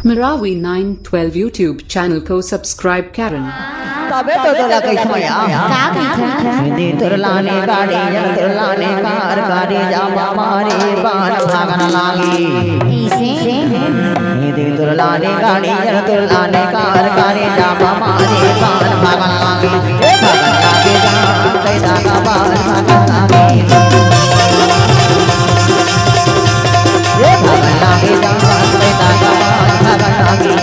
Marawi 912 YouTube channel को subscribe करें। तबे तो तोला कैसे या का कैसे हिंदी तुरलाने गाड़ी जन तुरलाने कार गाड़ी जामा मारे बाण भागन लागी ऐसे हिंदी तुरलाने गाड़ी जन तुरलाने कार गाड़ी जामा मारे बाण भागन लागी भागन लागे जान कैदा का बाण भागन लागी भागन लागे जान कैदा का बाण भागन लागी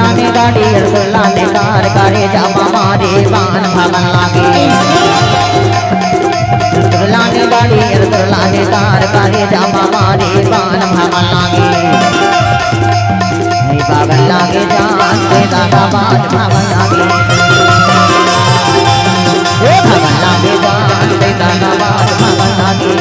तुरलाने कार करे जामा मारे बाण भागन लागे तुरलाने गाड़ी तुरलाने कार करे जामा मारे बाण भागन लागे भागन लागे जान कैदा का बाण भागन लागे भागन लागे जान कैदा का बाण भागन लागे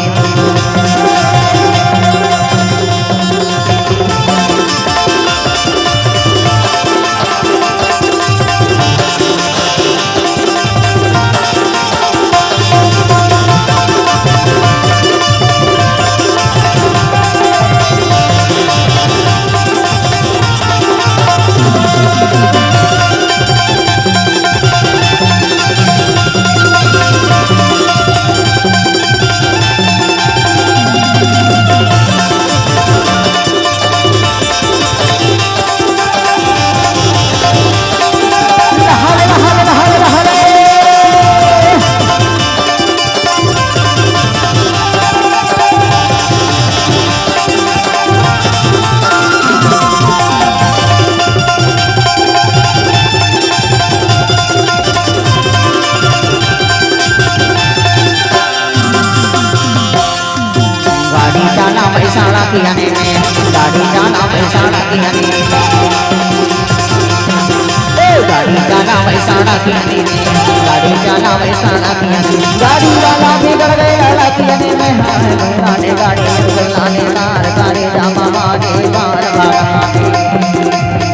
गाड़ी जाना पैसाड़ा कियाने गाड़ी जाना पैसाड़ा कियाने गाड़ी जाना पैसाड़ा कियाने गाड़ी वाला बिगड़ गया कियाने में हाय गाड़ी लाने कार गाड़ी जामा मारे बाण भागन